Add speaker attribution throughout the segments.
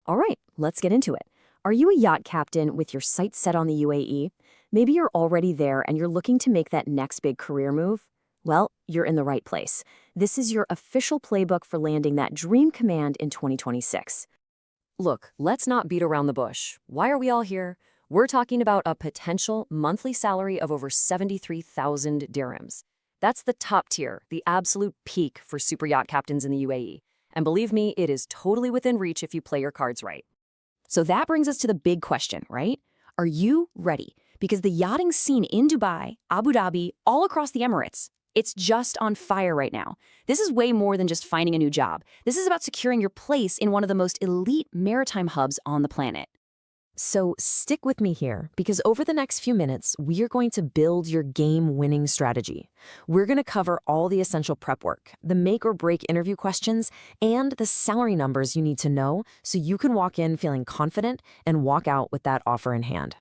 Speaker 1: All right, let's get into it. Are you a yacht captain with your sights set on the UAE? Maybe you're already there and you're looking to make that next big career move? Well, you're in the right place. This is your official playbook for landing that dream command in 2026. Look, let's not beat around the bush. Why are we all here? We're talking about a potential monthly salary of over 73,000 dirhams. That's the top tier, the absolute peak for super yacht captains in the UAE. And believe me, it is totally within reach if you play your cards right. So that brings us to the big question, right? Are you ready? Because the yachting scene in Dubai, Abu Dhabi, all across the Emirates, it's just on fire right now. This is way more than just finding a new job. This is about securing your place in one of the most elite maritime hubs on the planet. So stick with me here, because over the next few minutes, we are going to build your game-winning strategy. We're going to cover all the essential prep work, the make-or-break interview questions, and the salary numbers you need to know so you can walk in feeling confident and walk out with that offer in hand.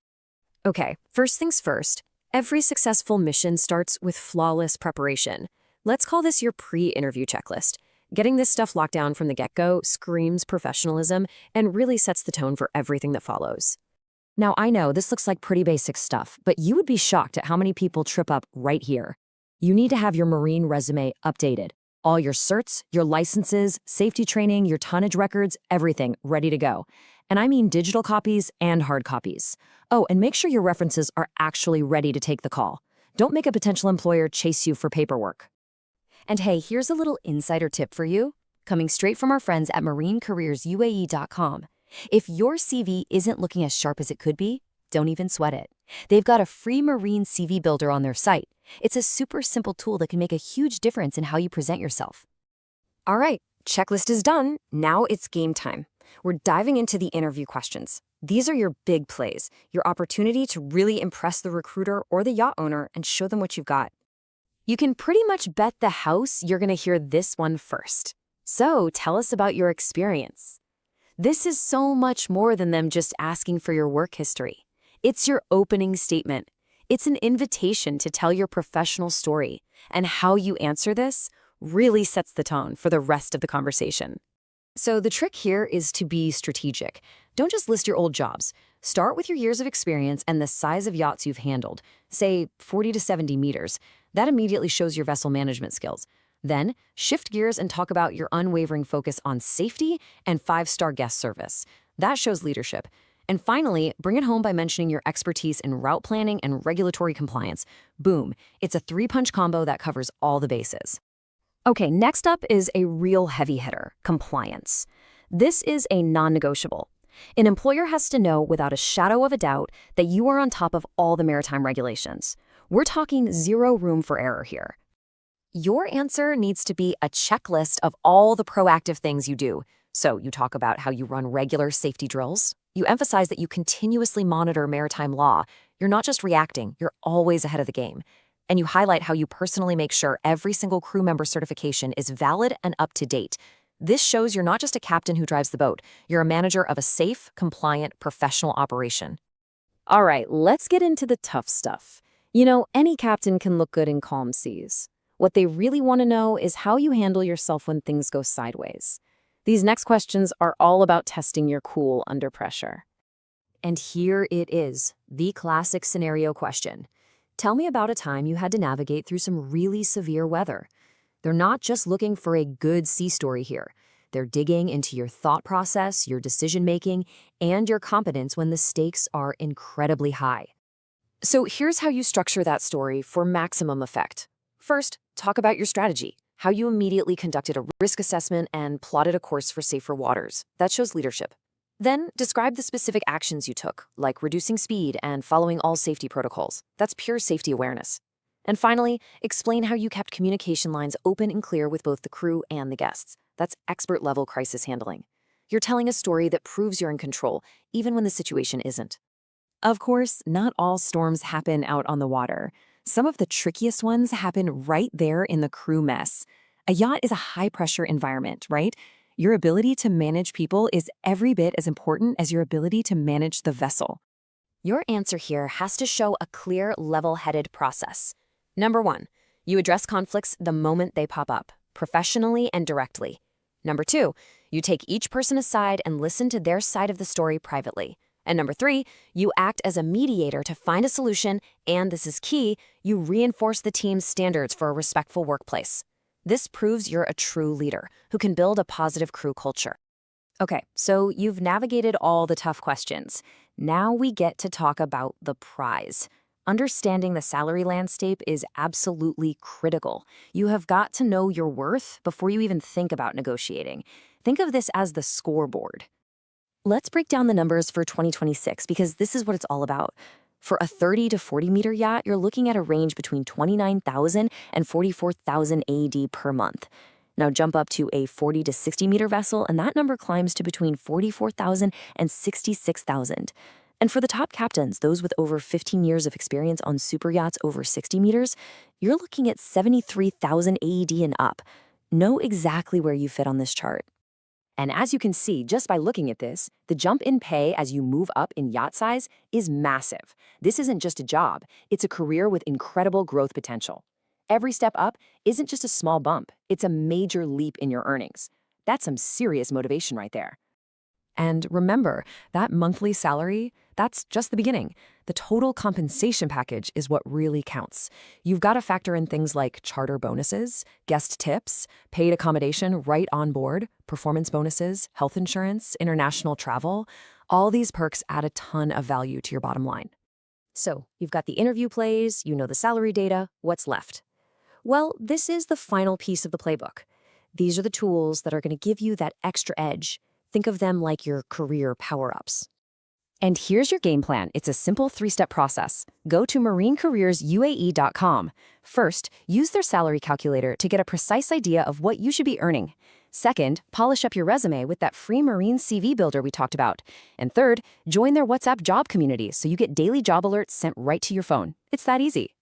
Speaker 1: Okay, first things first, every successful mission starts with flawless preparation. Let's call this your pre-interview checklist. Getting this stuff locked down from the get-go screams professionalism and really sets the tone for everything that follows. Now, I know this looks like pretty basic stuff, but you would be shocked at how many people trip up right here. You need to have your marine resume updated. All your certs, your licenses, safety training, your tonnage records, everything ready to go. And I mean digital copies and hard copies. Oh, and make sure your references are actually ready to take the call. Don't make a potential employer chase you for paperwork. And hey, here's a little insider tip for you, coming straight from our friends at marinecareersuae.com. If your CV isn't looking as sharp as it could be, don't even sweat it. They've got a free marine CV builder on their site. It's a super simple tool that can make a huge difference in how you present yourself. All right, checklist is done. Now it's game time. We're diving into the interview questions. These are your big plays, your opportunity to really impress the recruiter or the yacht owner and show them what you've got. You can pretty much bet the house you're going to hear this one first. So tell us about your experience. This is so much more than them just asking for your work history. It's your opening statement. It's an invitation to tell your professional story, and how you answer this really sets the tone for the rest of the conversation. So the trick here is to be strategic. Don't just list your old jobs. Start with your years of experience and the size of yachts you've handled, say 40 to 70 meters. That immediately shows your vessel management skills. Then, shift gears and talk about your unwavering focus on safety and 5-star guest service. That shows leadership. And finally, bring it home by mentioning your expertise in route planning and regulatory compliance. Boom, it's a 3-punch combo that covers all the bases. Okay, next up is a real heavy hitter, compliance. This is a non-negotiable. An employer has to know without a shadow of a doubt that you are on top of all the maritime regulations. We're talking zero room for error here. Your answer needs to be a checklist of all the proactive things you do. So you talk about how you run regular safety drills. You emphasize that you continuously monitor maritime law. You're not just reacting, you're always ahead of the game. And you highlight how you personally make sure every single crew member certification is valid and up to date. This shows you're not just a captain who drives the boat. You're a manager of a safe, compliant, professional operation. All right, let's get into the tough stuff. You know, any captain can look good in calm seas. What they really want to know is how you handle yourself when things go sideways. These next questions are all about testing your cool under pressure. And here it is, the classic scenario question. Tell me about a time you had to navigate through some really severe weather. They're not just looking for a good sea story here. They're digging into your thought process, your decision-making, and your competence when the stakes are incredibly high. So here's how you structure that story for maximum effect. First, talk about your strategy, how you immediately conducted a risk assessment and plotted a course for safer waters. That shows leadership. Then, describe the specific actions you took, like reducing speed and following all safety protocols. That's pure safety awareness. And finally, explain how you kept communication lines open and clear with both the crew and the guests. That's expert-level crisis handling. You're telling a story that proves you're in control, even when the situation isn't. Of course, not all storms happen out on the water. Some of the trickiest ones happen right there in the crew mess. A yacht is a high-pressure environment, right? Your ability to manage people is every bit as important as your ability to manage the vessel. Your answer here has to show a clear, level-headed process. Number 1, you address conflicts the moment they pop up, professionally and directly. Number 2, You take each person aside and listen to their side of the story privately. And number 3, you act as a mediator to find a solution, and this is key, you reinforce the team's standards for a respectful workplace. This proves you're a true leader who can build a positive crew culture. Okay, so you've navigated all the tough questions. Now we get to talk about the prize. Understanding the salary landscape is absolutely critical. You have got to know your worth before you even think about negotiating. Think of this as the scoreboard. Let's break down the numbers for 2026 because this is what it's all about. For a 30 to 40 meter yacht, you're looking at a range between 29,000 and 44,000 AED per month. Now jump up to a 40 to 60 meter vessel, and that number climbs to between 44,000 and 66,000. And for the top captains, those with over 15 years of experience on super yachts over 60 meters, you're looking at 73,000 AED and up. Know exactly where you fit on this chart. And as you can see just by looking at this, the jump in pay as you move up in yacht size is massive. This isn't just a job, it's a career with incredible growth potential. Every step up isn't just a small bump, it's a major leap in your earnings. That's some serious motivation right there. And remember, that monthly salary, that's just the beginning. The total compensation package is what really counts. You've got to factor in things like charter bonuses, guest tips, paid accommodation right on board, performance bonuses, health insurance, international travel. All these perks add a ton of value to your bottom line. So, you've got the interview plays, you know the salary data, what's left? Well, this is the final piece of the playbook. These are the tools that are going to give you that extra edge. Think of them like your career power-ups. And here's your game plan. It's a simple 3-step process. Go to marinecareersuae.com. First, use their salary calculator to get a precise idea of what you should be earning. Second, polish up your resume with that free Marine CV builder we talked about. And third, join their WhatsApp job community so you get daily job alerts sent right to your phone. It's that easy.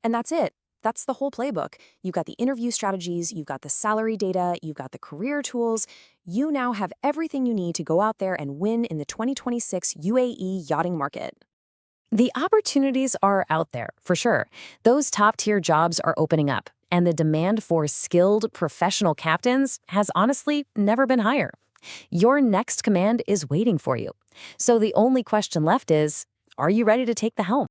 Speaker 1: And that's it. That's the whole playbook. You've got the interview strategies, you've got the salary data, you've got the career tools. You now have everything you need to go out there and win in the 2026 UAE yachting market. The opportunities are out there, for sure. Those top-tier jobs are opening up, and the demand for skilled professional captains has honestly never been higher. Your next command is waiting for you. So the only question left is, are you ready to take the helm?